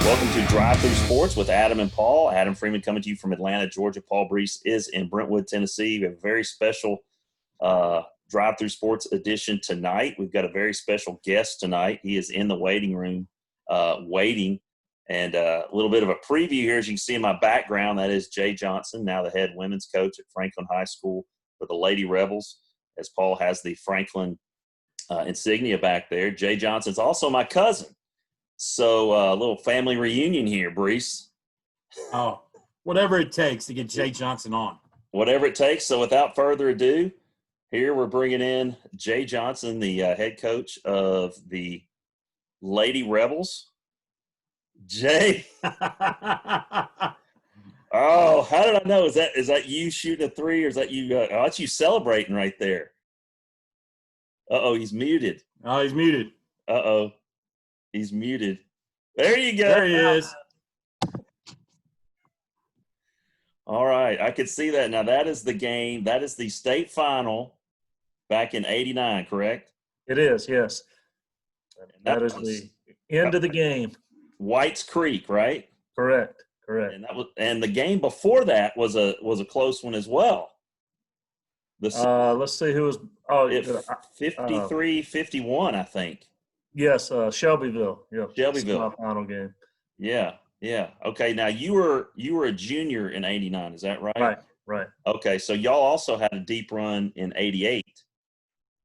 Welcome to Drive Through Sports with Adam and Paul. Adam Freeman coming to you from Atlanta, Georgia. Paul Brees is in Brentwood, Tennessee. We have a very special Drive Through Sports edition tonight. We've got a very special guest tonight. He is in the waiting room waiting. And a little bit of a preview here. As you can see in my background, that is Jay Johnson, now the head women's coach at Franklin High School for the Lady Rebels, as Paul has the Franklin insignia back there. Jay Johnson's also my cousin. So a little family reunion here, Brees. Oh, whatever it takes to get Jay Johnson on. Whatever it takes. So without further ado, here we're bringing in Jay Johnson, the head coach of the Lady Rebels. Jay. Oh, how did I know? Is that you shooting a three, or is that you? Oh, that's you celebrating right there. Uh-oh, he's muted. Oh, he's muted. Uh-oh. He's muted. There you go. There he is. All right. I could see that. Now, that is the game. That is the state final back in 89, correct? It is, yes. That is the end of the game. White's Creek, right? Correct. And the game before that was a close one as well. Let's see who was 53-51, I think. Yes, Shelbyville. Yeah, Shelbyville. My final game. Yeah. Okay, now you were a junior in 89, is that right? Right. Okay, so y'all also had a deep run in 88.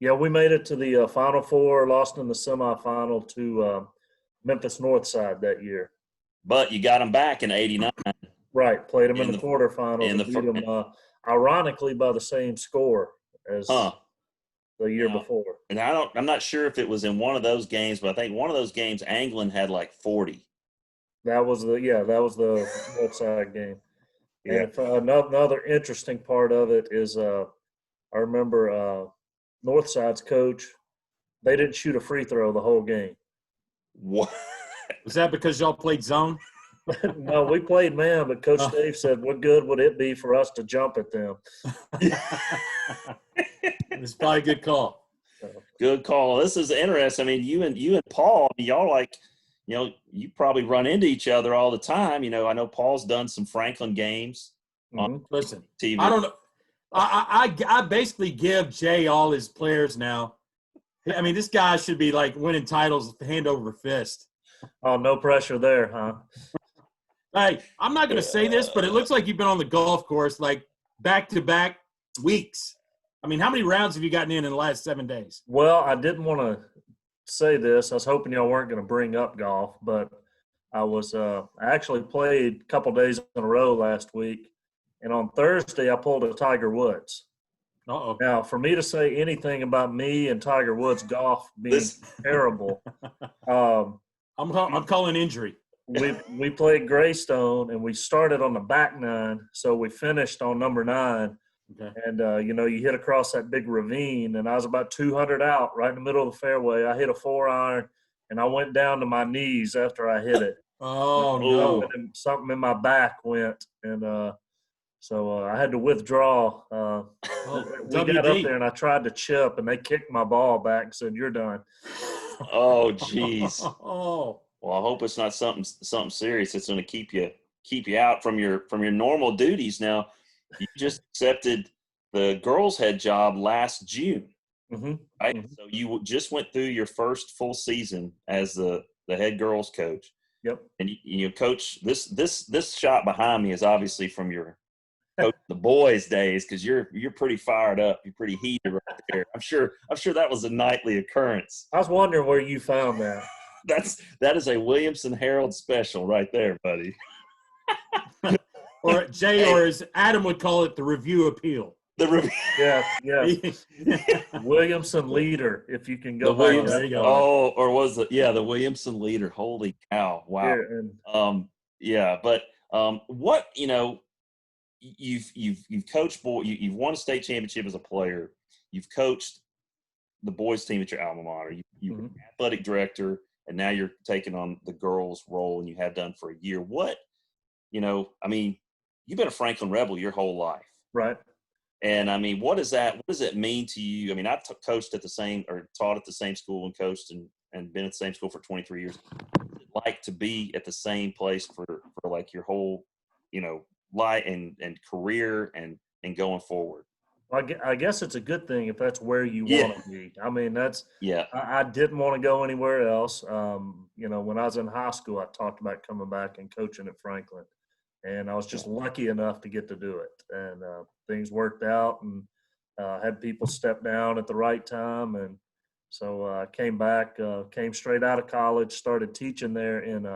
Yeah, we made it to the Final Four, lost in the semifinal to Memphis Northside that year. But you got them back in 89. Right, played them in the quarterfinals and beat them, ironically, by the same score as the year before. And I'm not sure if it was in one of those games, but I think one of those games, Anglin had like 40. That was the Northside game. Yeah. And another interesting part of it is I remember Northside's coach, they didn't shoot a free throw the whole game. What? Was that because y'all played zone? No, we played man, but Coach Dave said, what good would it be for us to jump at them? It's probably a good call. Good call. This is interesting. I mean, you and Paul, y'all you probably run into each other all the time. I know Paul's done some Franklin games on TV. I don't know. I basically give Jay all his players now. I mean, this guy should be like winning titles hand over fist. Oh, no pressure there, huh? Hey, I'm not going to say this, but it looks like you've been on the golf course like back-to-back weeks. I mean, how many rounds have you gotten in the last 7 days? Well, I didn't want to say this. I was hoping y'all weren't going to bring up golf, but I actually played a couple days in a row last week, and on Thursday I pulled a Tiger Woods. Uh-oh. Now, for me to say anything about me and Tiger Woods golf being terrible, I'm calling injury. We played Greystone, and we started on the back nine, so we finished on number 9. Okay. And, you hit across that big ravine, and I was about 200 out right in the middle of the fairway. I hit a 4-iron, and I went down to my knees after I hit it. Oh, no. Something in my back went, and so I had to withdraw. We got up there, and I tried to chip, and they kicked my ball back and said, "You're done." Oh, jeez. Well, I hope it's not something serious. It's going to keep you out from your normal duties. Now, you just accepted the girls' head job last June, right? Mm-hmm. So you just went through your first full season as the head girls coach. Yep. And you coach this shot behind me is obviously from your coach the boys' days, because you're pretty fired up. You're pretty heated right there. I'm sure that was a nightly occurrence. I was wondering where you found that. That is a Williamson Herald special right there, buddy. Or Jay, or as Adam would call it, the review appeal. The review. Yeah. Williamson leader, if you can go back. There you go. Oh, or was it? Yeah, the Williamson leader. Holy cow! Wow. Yeah, but what you've coached you've won a state championship as a player. You've coached the boys team at your alma mater. You were athletic director, and now you're taking on the girls' role, and you have done for a year. What, I mean, you've been a Franklin Rebel your whole life, right? And I mean, what does it mean to you? I mean, I taught at the same school and coached and been at the same school for 23 years. What does it like to be at the same place for like your whole, life and career and going forward? I guess it's a good thing if that's where you Yeah. want to be. I mean, that's Yeah. I didn't want to go anywhere else. When I was in high school, I talked about coming back and coaching at Franklin, and I was just lucky enough to get to do it. And things worked out, and had people step down at the right time, and so I came back, came straight out of college, started teaching there in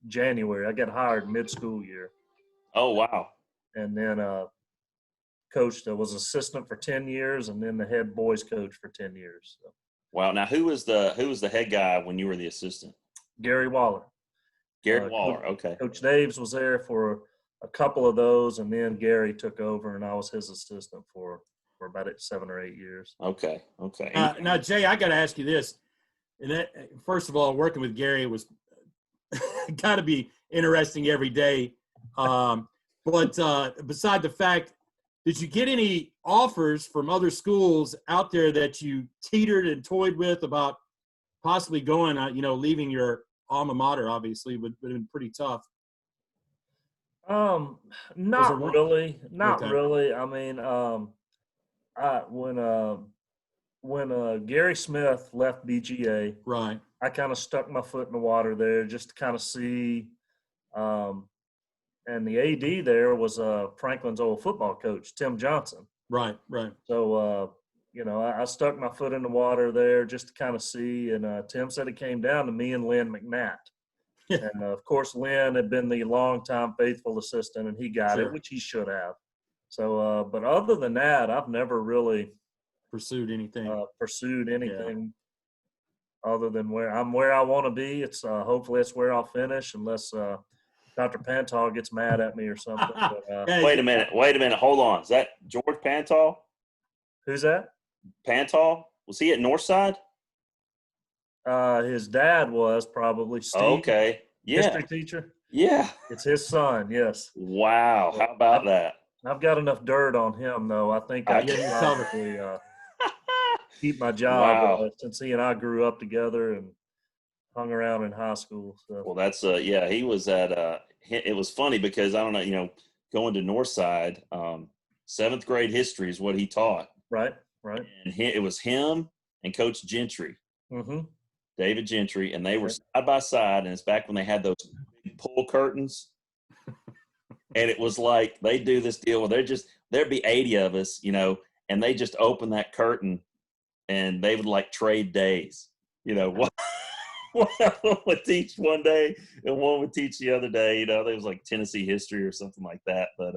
January. I got hired mid-school year, Oh, wow. and then coached. I was assistant for 10 years, and then the head boys coach for 10 years. So. Wow. Now, who was the head guy when you were the assistant? Gary Waller. Garrett Waller. Coach, Okay. Coach Daves was there for a couple of those, and then Gary took over, and I was his assistant for about 7 or 8 years. Okay. Okay. Now, Jay, I got to ask you this. And that, first of all, working with Gary was got to be interesting every day. But beside the fact, did you get any offers from other schools out there that you teetered and toyed with about possibly going, leaving your alma mater? Obviously, would have been pretty tough. Not really. Not Okay. really. I mean, when Gary Smith left BGA, Right. I kind of stuck my foot in the water there just to kind of see. And the AD there was Franklin's old football coach, Tim Johnson. Right. Right. So, I stuck my foot in the water there just to kind of see. And Tim said it came down to me and Lynn McNatt. And, of course, Lynn had been the longtime faithful assistant, and he got it, which he should have. So, but other than that, I've never really pursued anything. Other than where I want to be. It's hopefully it's where I'll finish, unless Dr. Pantal gets mad at me or something. But, Wait a minute. Hold on. Is that George Pantal? Who's that? Pantal? Was he at Northside? His dad was probably Steve. Okay. Yeah. History teacher. Yeah. It's his son. Yes. Wow. How about that? I've got enough dirt on him, though. I think I can probably keep my job since he and I grew up together and hung around in high school. So. Well, that's he was at it was funny because I don't know, going to Northside, 7th grade history is what he taught. Right. And it was him and Coach Gentry. Mm-hmm. David Gentry, and they were side by side, and it's back when they had those big pull curtains. And it was like they do this deal where there'd be 80 of us, and they just open that curtain and they would like trade days. One would teach one day and one would teach the other day. There was like Tennessee history or something like that. But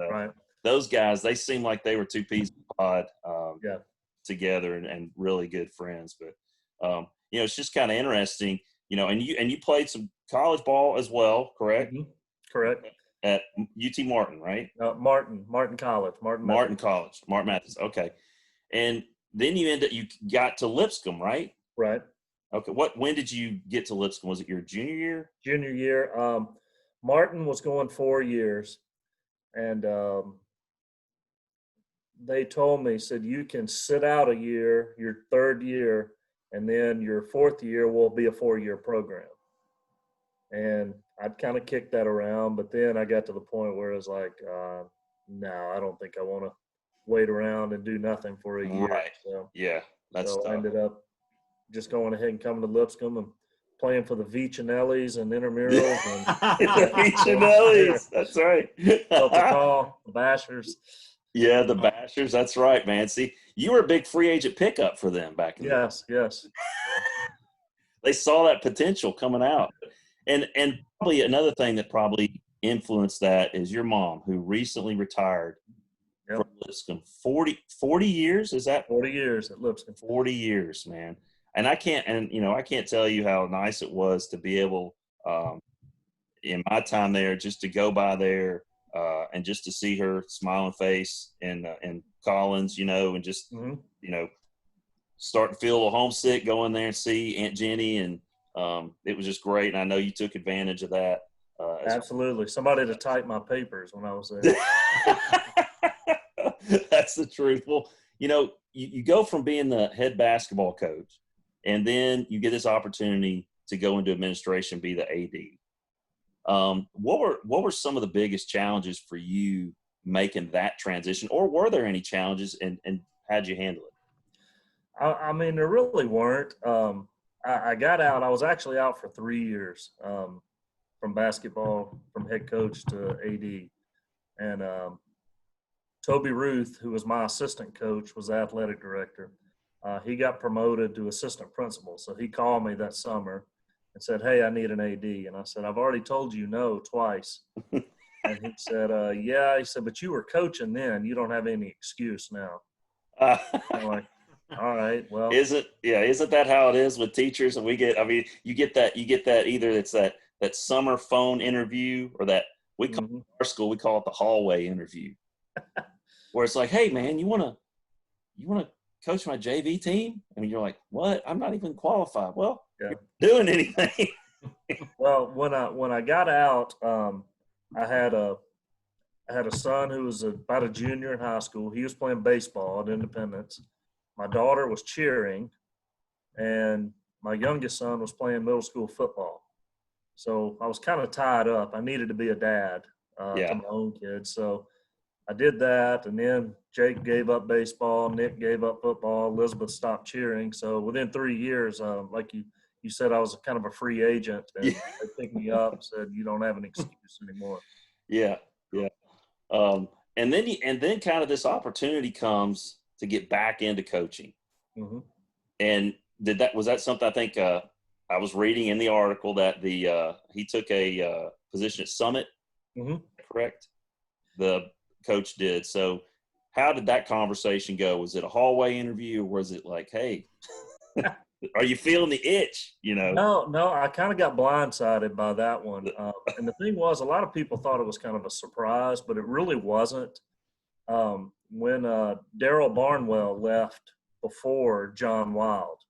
those guys, they seemed like they were two peas in a pod together and really good friends. But it's just kind of interesting, and you played some college ball as well, correct? Mm-hmm. Correct. At UT Martin, right? Martin College. Martin College. Martin Mathis. Okay. And then you got to Lipscomb, right? Right. Okay. When did you get to Lipscomb? Was it your junior year? Junior year. Martin was going 4 years, and they told me, said, you can sit out a year, your third year, and then your fourth year will be a 4-year program. And I'd kind of kicked that around, but then I got to the point where it was like, no, I don't think I want to wait around and do nothing for a year. Right. So, that's tough. I ended up just going ahead and coming to Lipscomb and playing for the Vicinellis and intramurals. And the Vicinellis, that's right. The Bashers. Yeah, the Bashers. That's right, man. See, you were a big free agent pickup for them back in the day. Yes. They saw that potential coming out. And probably another thing that probably influenced that is your mom, who recently retired from Lipscomb. 40 years, is that? 40 years at Lipscomb. 40 years, man. And I can't tell you how nice it was to be able, in my time there, just to go by there and just to see her smiling face and Collins, and just, start to feel a little homesick, go in there and see Aunt Jenny, and it was just great. And I know you took advantage of that. Absolutely. Somebody to type my papers when I was there. That's the truth. Well, you go from being the head basketball coach, and then you get this opportunity to go into administration, be the AD. What were some of the biggest challenges for you making that transition, or were there any challenges, and how'd you handle it? I mean, there really weren't. I got out. I was actually out for 3 years from basketball, from head coach to AD. And Toby Ruth, who was my assistant coach, was the athletic director. He got promoted to assistant principal. So he called me that summer and said, "Hey, I need an AD." And I said, "I've already told you no twice." And he said, "Yeah." He said, "But you were coaching then. You don't have any excuse now." Uh, I'm like, "All right, well." isn't that how it is with teachers? And I mean, you get that either it's that summer phone interview, or that we call Mhm. our school, we call it the hallway interview, where it's like, "Hey man, you wanna coach my JV team?" And you're like, "What? I'm not even qualified." Well, Yeah. you're not doing anything. Well, when I got out, I had a I had a son who was about a junior in high school. He was playing baseball at Independence. My daughter was cheering, and my youngest son was playing middle school football. So I was kind of tied up. I needed to be a dad to Yeah. my own kids. So I did that, and then Jake gave up baseball, Nick gave up football, Elizabeth stopped cheering. So within 3 years, like you said, I was kind of a free agent, and Yeah. they picked me up, said you don't have an excuse anymore. Yeah. Yeah. And then kind of this opportunity comes to get back into coaching. Hmm. And was that something, I think, I was reading in the article that he took a position at Summit, Hmm. correct? The coach did. So how did that conversation go? Was it a hallway interview, or was it like, "Hey, are you feeling the itch?" No, no, I kind of got blindsided by that one. And the thing was, a lot of people thought it was kind of a surprise, but it really wasn't. When Daryl Barnwell left before John Wild,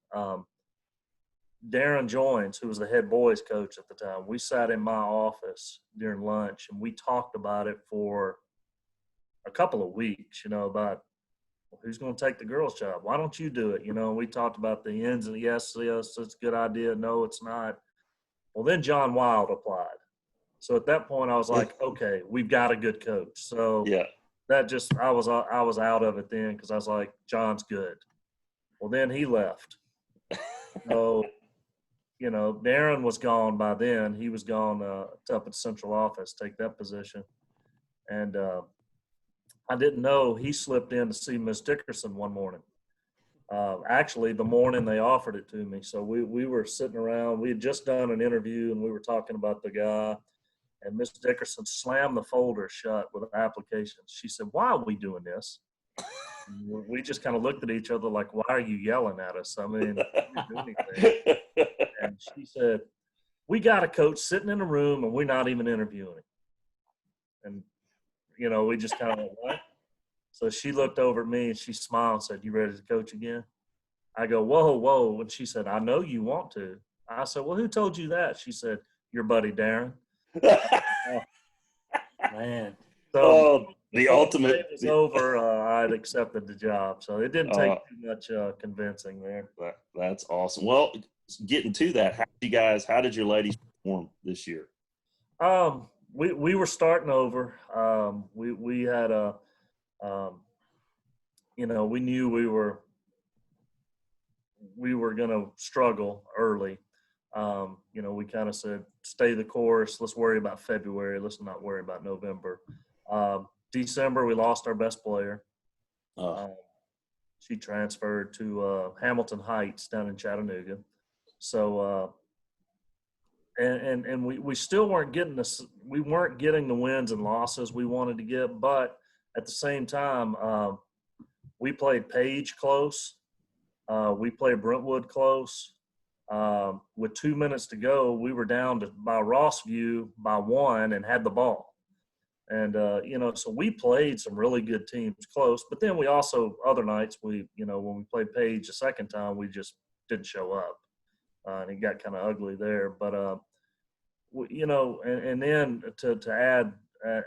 Darren Joins, who was the head boys coach at the time, we sat in my office during lunch and we talked about it for a couple of weeks, about who's going to take the girls' job. Why don't you do it? We talked about the ins and yes, yes, it's a good idea. No, it's not. Well, then John Wild applied. So at that point, I was like, okay, we've got a good coach. So Yeah. that just I was out of it then because I was like, John's good. Well, then he left. So Darren was gone by then. He was gone up at central office, take that position, and I didn't know he slipped in to see Miss Dickerson one morning. Actually, the morning they offered it to me. So we were sitting around. We had just done an interview, and we were talking about the guy. And Miss Dickerson slammed the folder shut with applications. She said, "Why are we doing this?" And we just kind of looked at each other like, "Why are you yelling at us? I mean, we didn't do anything." And she said, "We got a coach sitting in a room, and we're not even interviewing him." And we just kind of went, "What?" So she looked over at me and she smiled and said, "You ready to coach again?" I go, "Whoa, whoa." And she said, "I know you want to." I said, "Well, who told you that?" She said, "Your buddy Darren." Uh, Man. So Oh, the before the day ultimate. was over, I'd accepted the job. So it didn't take Uh, too much convincing there. that's awesome. Well, getting to that, how did your ladies perform this year? We were starting over. We had um, we knew we were going to struggle early. We kind of said, stay the course. Let's worry about February. Let's not worry about November. December, we lost our best player. Uh, Um, she transferred to Hamilton Heights down in Chattanooga. So, and we still weren't getting we weren't getting the wins and losses we wanted to get, but at the same time, we played Page close. We played Brentwood close. With 2 minutes to go, we were down by Rossview by one and had the ball. And, so we played some really good teams close. But then we also, other nights, when we played Page the second time, we just didn't show up. And it got kind of ugly there. But, and then to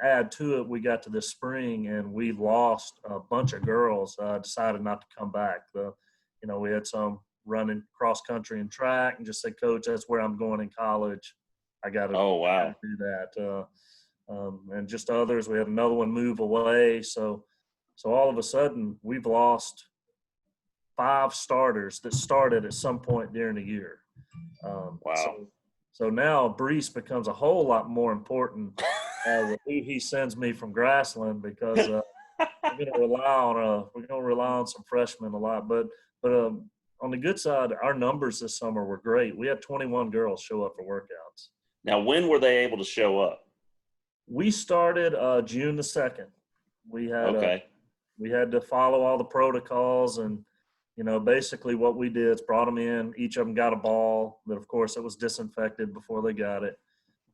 add to it, we got to this spring and we lost a bunch of girls, decided not to come back. We had some running cross country and track and just said, "Coach, that's where I'm going in college. I got to Oh, wow. do that. And just others. We had another one move away. So all of a sudden, we've lost 5 starters that started at some point during the year. Um, Wow. so, so now Brees becomes a whole lot more important with who he sends me from Grassland because we're going to rely on some freshmen a lot. But on the good side, our numbers this summer were great. We had 21 girls show up for workouts. Now, when were they able to show up? We started June the 2nd. We had Okay. we had to follow all the protocols, and basically what we did is brought them in. Each of them got a ball that, of course, it was disinfected before they got it.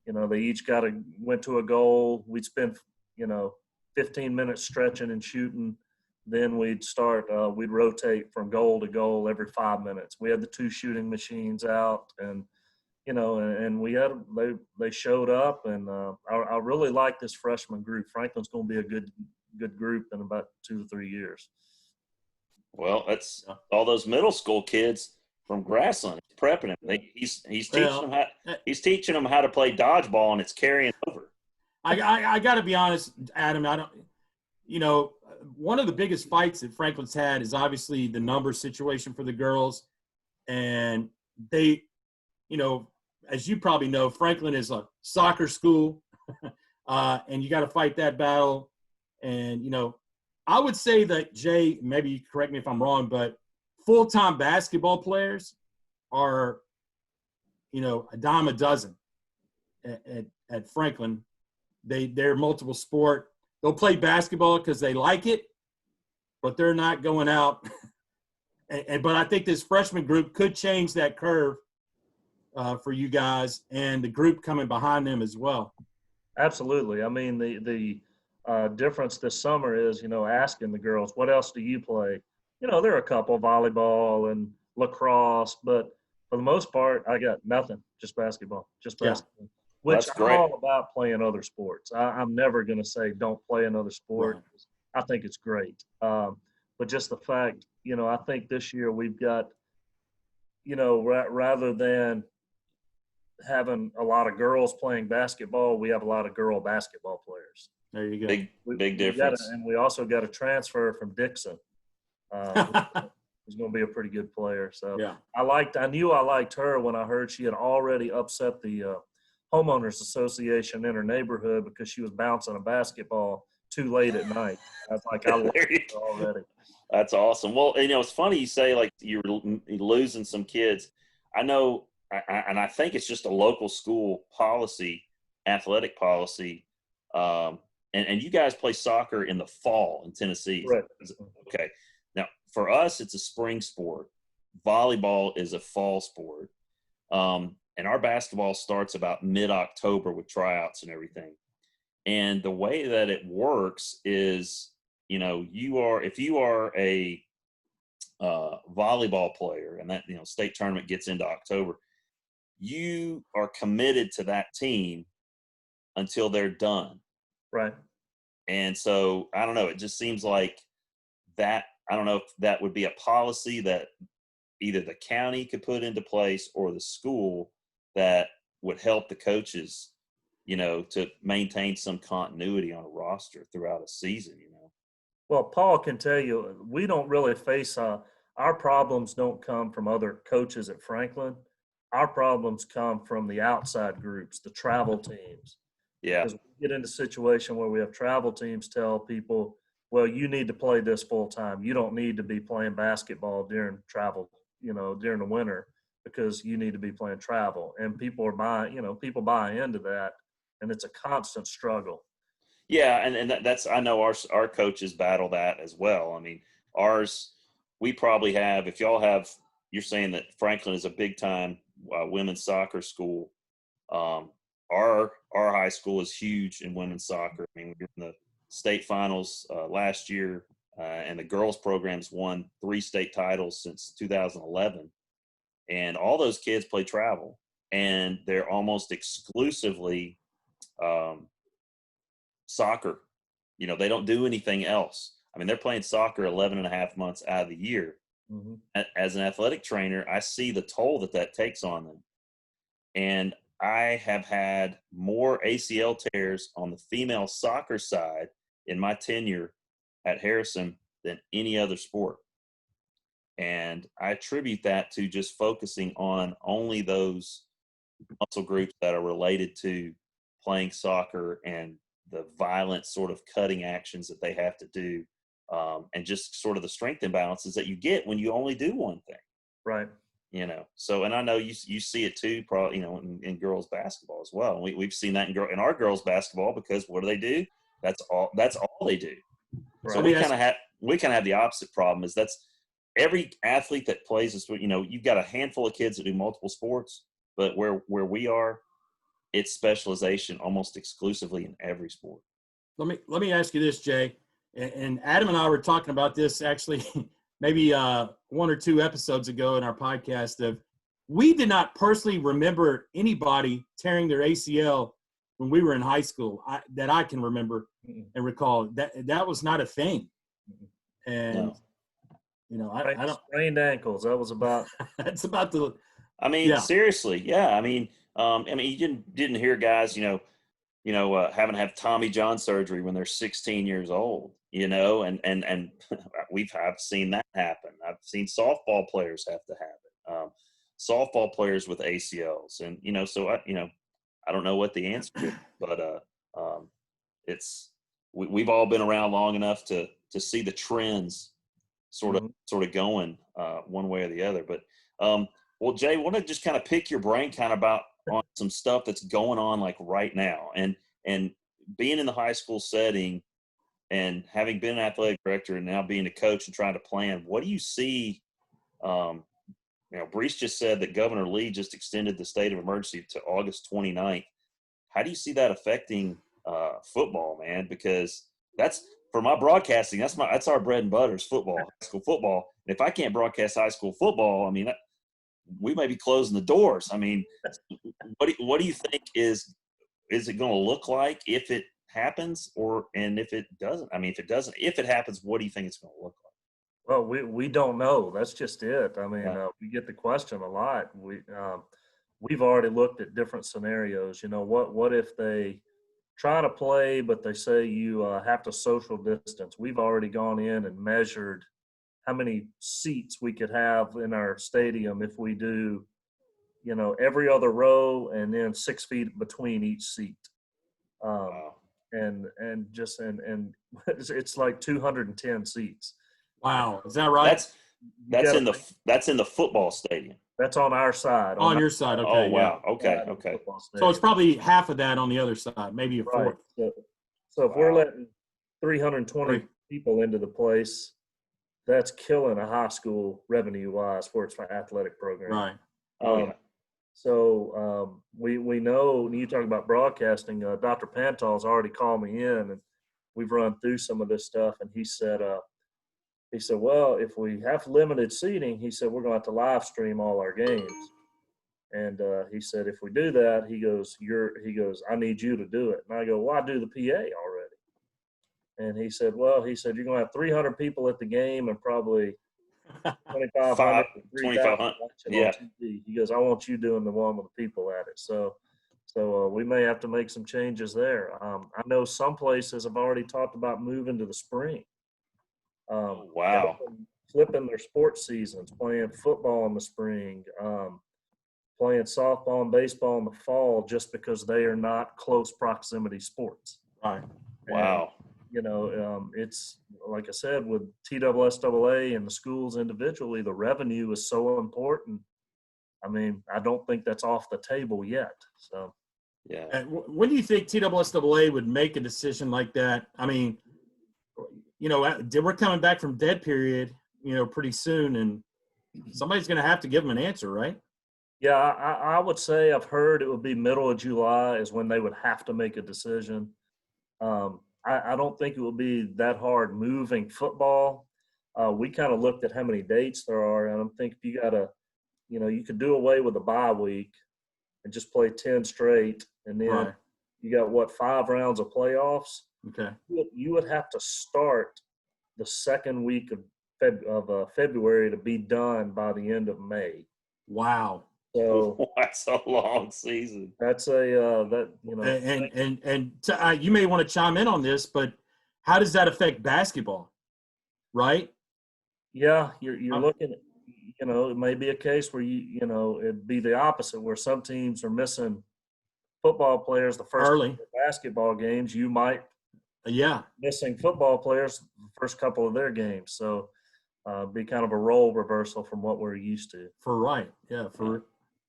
They each went to a goal. We'd spend 15 minutes stretching and shooting. Then we'd rotate from goal to goal every 5 minutes. We had the 2 shooting machines out, and and they showed up, and I really like this freshman group. Franklin's going to be a good group in about 2 to 3 years. Well, that's all those middle school kids from Grassland. He's prepping them. He's teaching them how to play dodgeball, and it's carrying over. I got to be honest, Adam. One of the biggest fights that Franklin's had is obviously the number situation for the girls, and they, as you probably know, Franklin is a soccer school, and you got to fight that battle. And I would say that, Jay, maybe you correct me if I'm wrong, but full-time basketball players are, a dime a dozen at Franklin. They're multiple sport. They'll play basketball because they like it, but they're not going out. But I think this freshman group could change that curve for you guys and the group coming behind them as well. Absolutely. I mean, the difference this summer is, asking the girls, what else do you play? There are a couple, volleyball and lacrosse, but for the most part, I got nothing, just basketball, Yeah. Which That's I'm great. all about playing other sports. I'm never going to say don't play another sport. Right. I think it's great. But just the fact, I think this year we've got, rather than having a lot of girls playing basketball, we have a lot of girl basketball players. There you go. Big difference. And we also got a transfer from Dixon. Who's going to be a pretty good player. So yeah. I knew I liked her when I heard she had already upset the homeowners association in her neighborhood because she was bouncing a basketball too late at night. I was like, I love her already. That's awesome. Well, it's funny you say like you're losing some kids. I know, and I think it's just a local school policy, athletic policy. And you guys play soccer in the fall in Tennessee. Right. Okay. Now, for us, it's a spring sport. Volleyball is a fall sport. And our basketball starts about mid-October with tryouts and everything. And the way that it works is, if you are a volleyball player and that, state tournament gets into October, you are committed to that team until they're done. Right. And so, I don't know, it just seems like that, I don't know if that would be a policy that either the county could put into place or the school that would help the coaches, to maintain some continuity on a roster throughout a season, Well, Paul can tell you, we don't really face our problems don't come from other coaches at Franklin. Our problems come from the outside groups, the travel teams. Yeah. Because we get into a situation where we have travel teams tell people, well, you need to play this full time. You don't need to be playing basketball during travel, during the winter because you need to be playing travel. And people people buy into that, and it's a constant struggle. Yeah, and that's, I know our coaches battle that as well. I mean, we probably have, if y'all have, you're saying that Franklin is a big time women's soccer school. Our high school is huge in women's soccer. I mean, we were in the state finals last year, and the girls programs won 3 state titles since 2011. And all those kids play travel, and they're almost exclusively soccer. They don't do anything else. I mean, they're playing soccer 11 and a half months out of the year. Mm-hmm. As an athletic trainer, I see the toll that takes on them. And I have had more ACL tears on the female soccer side in my tenure at Harrison than any other sport. And I attribute that to just focusing on only those muscle groups that are related to playing soccer and the violent sort of cutting actions that they have to do, and just sort of the strength imbalances that you get when you only do one thing. Right. So, and I know you see it too, probably, in girls basketball as well. And we've seen that in our girls basketball, because what do? That's all they do. Right. So we kind of have the opposite problem. Is that's every athlete that plays this, you've got a handful of kids that do multiple sports, but where we are, it's specialization almost exclusively in every sport. Let me ask you this, Jay, and Adam and I were talking about this actually maybe 1 or 2 episodes ago in our podcast. Of we did not personally remember anybody tearing their ACL when we were in high school that I can remember and recall. That was not a thing. And no. I don't sprained ankles. That was about. That's about the. I mean, seriously, yeah. I mean, you didn't hear guys, having to have Tommy John surgery when they're 16 years old, and I've seen that happen. I've seen softball players have to have it. Softball players with ACLs, and so I don't know what the answer is, but we've all been around long enough to see the trends sort of going one way or the other. But well, Jay, I want to just kind of pick your brain kind of about on some stuff that's going on like right now, and being in the high school setting and having been an athletic director and now being a coach and trying to plan. What do you see? Brees just said that Governor Lee just extended the state of emergency to August 29th. How do you see that affecting football, man? Because that's, for my broadcasting, that's our bread and butter is football, high school football. And if I can't broadcast high school football, I mean, we may be closing the doors. I mean, what do you think is it going to look like if it happens, and if it doesn't? I mean, if it happens, what do you think it's going to look like? Well, we don't know. That's just it. I mean, we get the question a lot. We've already looked at different scenarios. What if they try to play, but they say you have to social distance? We've already gone in and measured how many seats we could have in our stadium if we do, every other row and then 6 feet between each seat. Wow. And it's like 210 seats. Wow, is that right? That's in the football stadium. That's on our side. On your side, okay. Oh wow, yeah. Okay. So it's probably half of that on the other side, maybe a fourth. Right. So if we're letting 320 people into the place, that's killing a high school revenue-wise for its athletic program. Right. Yeah. So we know, when you talk about broadcasting, Dr. Pantal's already called me in, and we've run through some of this stuff, and he said, well, if we have limited seating, he said, we're going to have to live stream all our games. And he said, if we do that, he goes, I need you to do it. And I go, well, I do the PA already. And he said, you're going to have 300 people at the game and probably 2,500 watching on TV. He goes, I want you doing the one with the people at it. So we may have to make some changes there. I know some places have already talked about moving to the spring. Wow. Flipping their sports seasons, playing football in the spring, playing softball and baseball in the fall, just because they are not close proximity sports. Right. Wow. And, it's like I said, with TSSAA and the schools individually, the revenue is so important. I mean, I don't think that's off the table yet. So, yeah. And when do you think TSSAA would make a decision like that? I mean, we're coming back from dead period, pretty soon, and somebody's going to have to give them an answer, right? Yeah, I would say I've heard it would be middle of July is when they would have to make a decision. I don't think it will be that hard moving football. We kind of looked at how many dates there are, and I'm thinking if you got to, you could do away with the bye week and just play 10 straight, and then you got 5 rounds of playoffs. Okay. You would have to start the second week of February to be done by the end of May. Wow. So That's a long season. that's a You may want to chime in on this, but how does that affect basketball? Right? yeah, you're Um, looking at, it may be a case where it'd be the opposite, where some teams are missing football players the first early. couple of basketball games. You might Yeah. missing football players the first couple of their games. So be kind of a role reversal from what we're used to. For right. Yeah.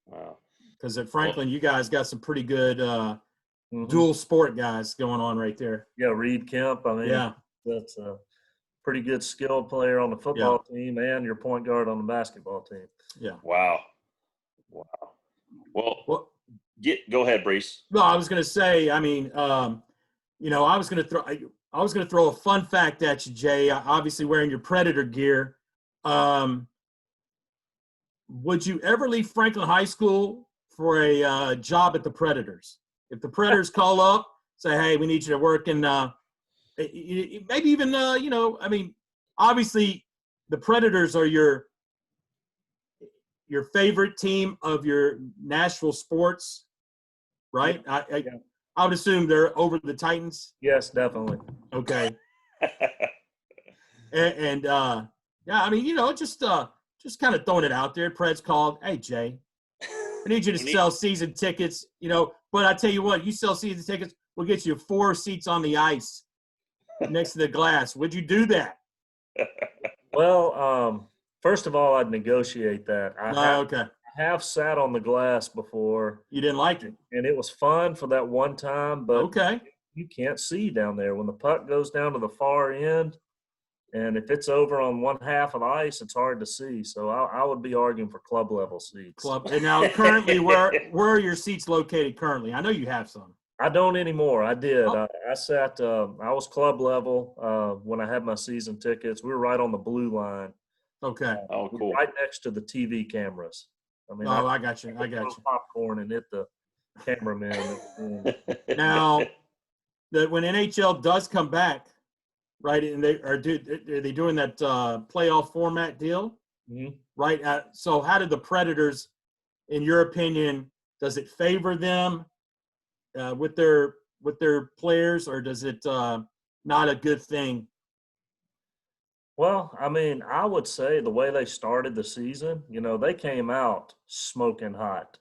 Wow. Because at Franklin, you guys got some pretty good Mm-hmm. dual sport guys going on right there. Yeah, Reed Kemp. I mean, Yeah. that's a pretty good skilled player on the football team and your point guard on the basketball team. Yeah. Wow. Well, go ahead, Brees. No, I was going to say, I mean, I was going to throw a fun fact at you, Jay. Obviously, wearing your Predator gear. Would you ever leave Franklin High School for a job at the Predators? If the Predators call up, say, "Hey, we need you to work in," maybe even, I mean, obviously, the Predators are your favorite team of your Nashville sports, right? Yeah. I would assume they're over the Titans. Yes, definitely. Okay. And yeah, I mean, just kind of throwing it out there. Preds called, "Hey, Jay, I need you to sell season tickets, but I tell you what, you sell season tickets, we'll get you 4 seats on the ice next to the glass." Would you do that? Well, first of all, I'd negotiate that. Okay. I have sat on the glass before. You didn't like it? And it was fun for that one time, but Okay. you can't see down there. When the puck goes down to the far end, and if it's over on one half of the ice, it's hard to see. So I would be arguing for club level seats. And now, currently, where are your seats located currently? I know you have some. I don't anymore. I did. Oh. I sat. I was club level when I had my season tickets. We were right on the blue line. Okay. Oh, cool. Right next to the TV cameras. I mean, I got you. Popcorn and hit the cameraman. Now, when NHL does come back, right, and are they doing that playoff format deal? Mm-hmm. Right. So how did the Predators, in your opinion, does it favor them with their players, or does it not a good thing? Well, I mean, I would say the way they started the season, they came out smoking hot.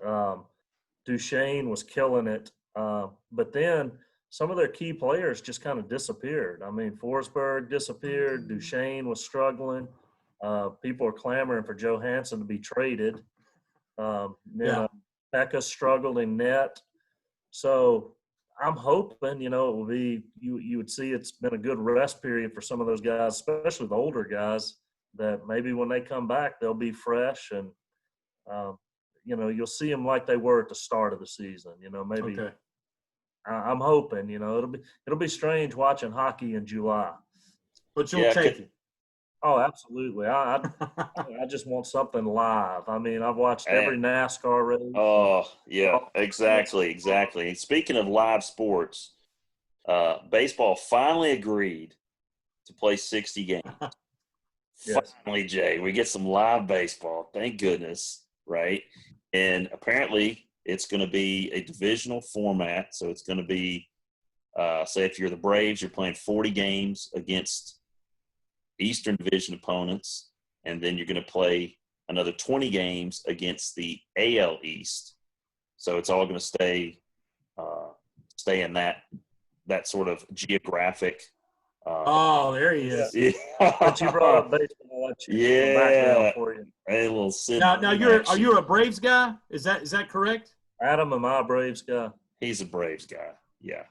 Duchesne was killing it, but then some of their key players just kind of disappeared. I mean, Forsberg disappeared. Duchesne was struggling. People are clamoring for Johansson to be traded. Pekka struggled in net. So I'm hoping, it will be you would see it's been a good rest period for some of those guys, especially the older guys, that maybe when they come back they'll be fresh and you'll see them like they were at the start of the season. Maybe Okay. I'm hoping. It'll be strange watching hockey in July. But you'll take it. Oh, absolutely. I just want something live. I mean, I've watched every NASCAR race. Oh, yeah, exactly. And speaking of live sports, baseball finally agreed to play 60 games. Yes. Finally, Jay, we get some live baseball. Thank goodness, right? And apparently it's going to be a divisional format. So it's going to be, say if you're the Braves, you're playing 40 games against Eastern Division opponents, and then you're going to play another 20 games against the AL East. So it's all going to stay in that sort of geographic. There he is. Yeah. But you brought up baseball. I'll choose some background for you. A little now are you a Braves guy? Is that correct? Adam, am I a Braves guy? He's a Braves guy. Yeah.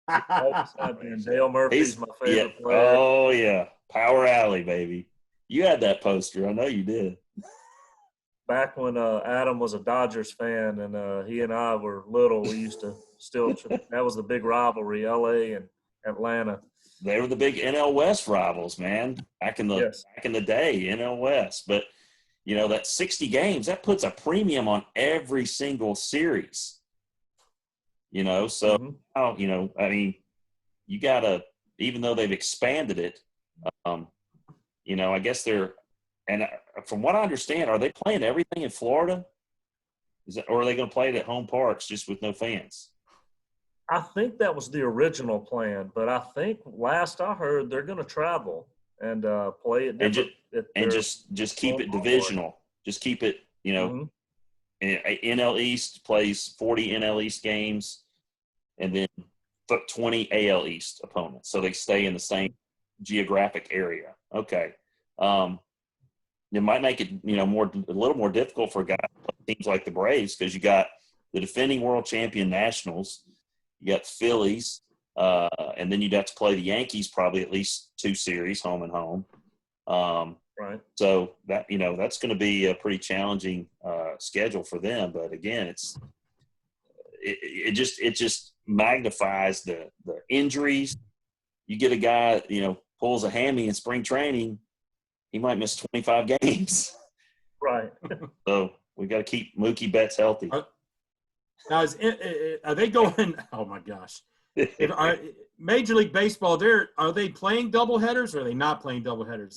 And Dale Murphy's my favorite player. Oh yeah, Power Alley, baby. You had that poster. I know you did. Back when Adam was a Dodgers fan and he and I were little, we used to that was the big rivalry, LA and Atlanta. They were the big NL West rivals, man. Back in the day, NL West. But that 60 games, that puts a premium on every single series. So I mean, you gotta, even though they've expanded it, I guess they're, and from what I understand, are they playing everything in Florida? Or are they going to play it at home parks just with no fans? I think that was the original plan, but I think last I heard they're going to travel and play at And different. just keep it divisional. Just keep it, NL East plays 40 NL East games, and then 20 AL East opponents, so they stay in the same geographic area. Okay, it might make it a little more difficult for guys teams like the Braves, because you got the defending world champion Nationals, you got Phillies, and then you'd have to play the Yankees probably at least 2 series, home and home. Right. So that's going to be a pretty challenging schedule for them. But again, it just magnifies the injuries. You get a guy pulls a hammy in spring training, he might miss 25 games. Right. So we got to keep Mookie Betts healthy. Now, are they going? Oh my gosh! Major League Baseball, are they playing doubleheaders or are they not playing doubleheaders?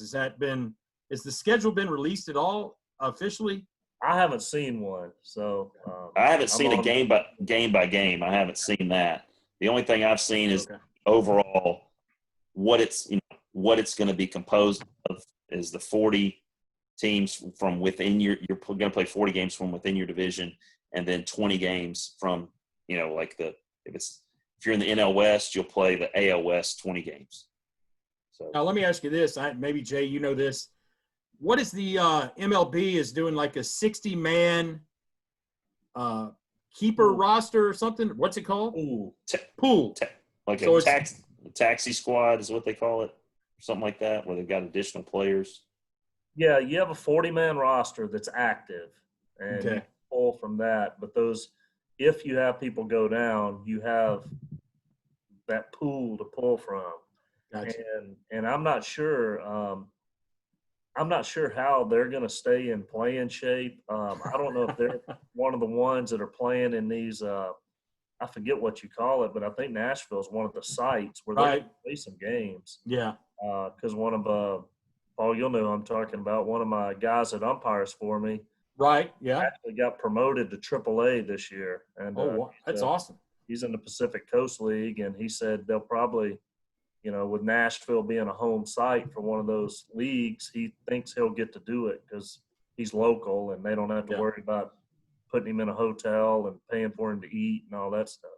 Has the schedule been released at all officially? I haven't seen one, so I haven't seen a game by game. I haven't seen that. The only thing I've seen is overall what it's going to be composed of is the 40 teams from within you're going to play 40 games from within your division, and then 20 games from if you're in the NL West, you'll play the AL West 20 games. So now let me ask you this. Maybe Jay, you know this. What is the MLB is doing, like a 60-man keeper roster or something? What's it called? Pool. Like so a taxi squad is what they call it, something like that, where they've got additional players. Yeah, you have a 40-man roster that's active, and you pull from that. But if you have people go down, you have that pool to pull from. Gotcha. And I'm not sure. I'm not sure how they're going to stay in playing shape. I don't know if they're one of the ones that are playing in these. I forget what you call it, but I think Nashville is one of the sites where they play some games. Yeah. Because one of Paul, you'll know who I'm talking about. One of my guys that umpires for me. Right. Yeah. Actually got promoted to AAA this year, and that's awesome. He's in the Pacific Coast League, and he said they'll probably, with Nashville being a home site for one of those leagues, he thinks he'll get to do it because he's local and they don't have to worry about putting him in a hotel and paying for him to eat and all that stuff.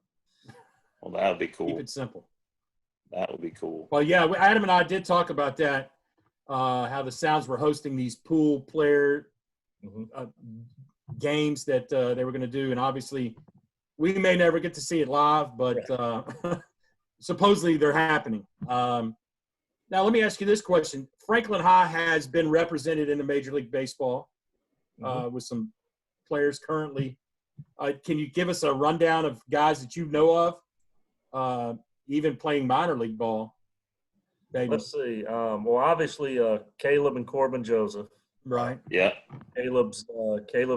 Well, that would be cool. Keep it simple. That would be cool. Well, yeah, Adam and I did talk about that, how the Sounds were hosting these pool player games that they were going to do. And obviously we may never get to see it live, but supposedly they're happening. Now, let me ask you this question. Franklin High has been represented in the Major League Baseball with some players currently. Can you give us a rundown of guys that you know of, even playing minor league ball? Maybe. Let's see. Well, obviously, Caleb and Corbin Joseph. Right. Yeah. Caleb's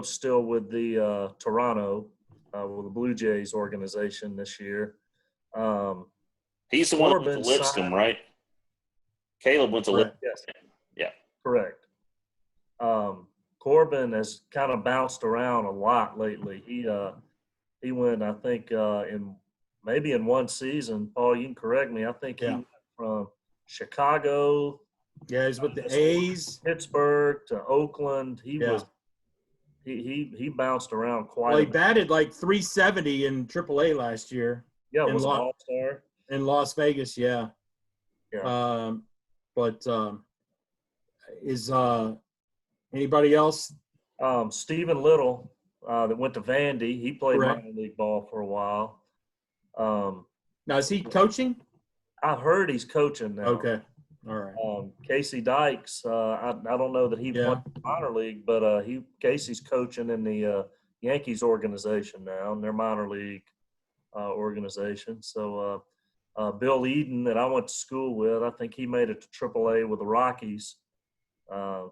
still with the Toronto, with the Blue Jays organization this year. He's the one that went to Lipscomb, right? Caleb went to Lipscomb. Yes. Yeah. Correct. Corbin has kind of bounced around a lot lately. He went, I think, in one season. Paul, you can correct me. I think he went from Chicago. Yeah, he's with the A's. Pittsburgh to Oakland. He bounced around quite. Well, he batted like 370 in AAA last year. Yeah, was an all-star in Las Vegas. Yeah. But is anybody else? Stephen Little, that went to Vandy. He played minor league ball for a while. Now, is he coaching? I heard he's coaching now. Okay. All right. Casey Dykes, I don't know that he played minor league, but Casey's coaching in the Yankees organization now, in their minor league organization. So Bill Eden, that I went to school with, I think he made it to AAA with the Rockies.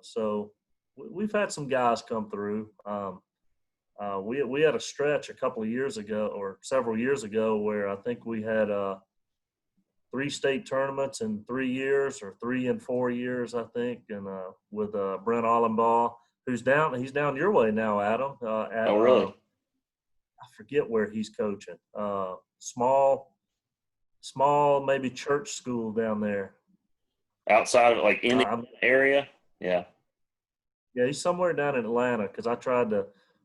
So we've had some guys come through. We had a stretch a couple of years ago, or several years ago, where I think we had 3 state tournaments in 3 years, or 3 and 4 years, I think, and with Brent Allenbaugh, he's down your way now, Adam. Oh, really? forget where he's coaching. Small, maybe church school down there. Outside of like in the I'm area. Yeah. Yeah, he's somewhere down in Atlanta because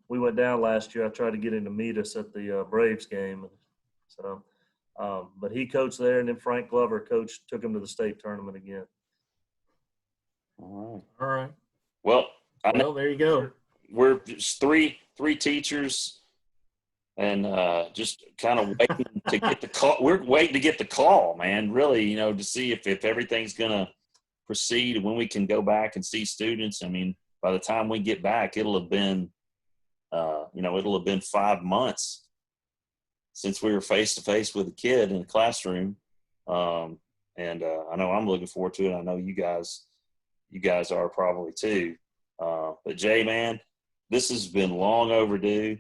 we went down last year. I tried to get him to meet us at the Braves game. So, but he coached there, and then Frank Glover took him to the state tournament again. All All right. right. Well, I know Well, there you go. we're just three teachers, and just kind of waiting to get the call. We're waiting to get the call, man. Really, to see if everything's gonna proceed and when we can go back and see students. I mean, by the time we get back, it'll have been, it'll have been 5 months since we were face to face with a kid in the classroom. And I know I'm looking forward to it. I know you guys are probably too. But Jay, man, this has been long overdue.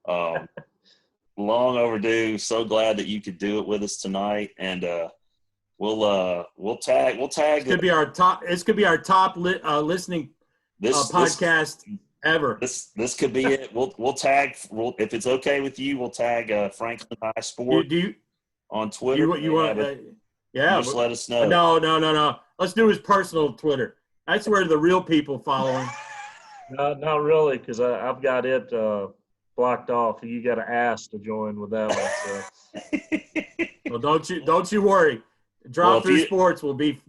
Long overdue. So glad that you could do it with us tonight. And we'll tag. It's gonna be our top. It's gonna be our top listening podcast ever. This could be it. We'll tag. If it's okay with you, we'll tag Franklin High Sport on Twitter. You want? Yeah. Just let us know. No. Let's do his personal Twitter. That's where the real people follow him. No, not really, because I've got it blocked off. You got to ask to join with that one. So. Well, don't you worry. Drop Through Sports will be.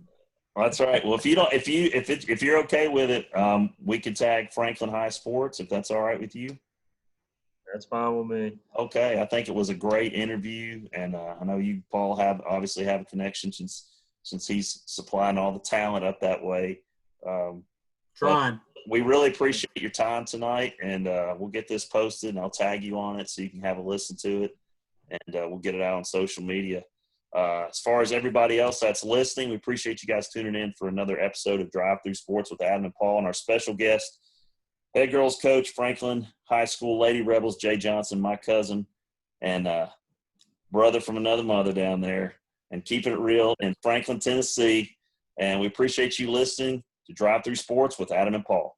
That's right. Well, if you're okay with it, we can tag Franklin High Sports if that's all right with you. That's fine with me. Okay, I think it was a great interview, and I know you, Paul, obviously have a connection since he's supplying all the talent up that way. Trying. We really appreciate your time tonight, and we'll get this posted, and I'll tag you on it so you can have a listen to it, and we'll get it out on social media. As far as everybody else that's listening, we appreciate you guys tuning in for another episode of Drive Through Sports with Adam and Paul, and our special guest, head girls coach, Franklin High School Lady Rebels, Jay Johnson, my cousin, and brother from another mother down there, and keeping it real in Franklin, Tennessee. And we appreciate you listening to Drive Through Sports with Adam and Paul.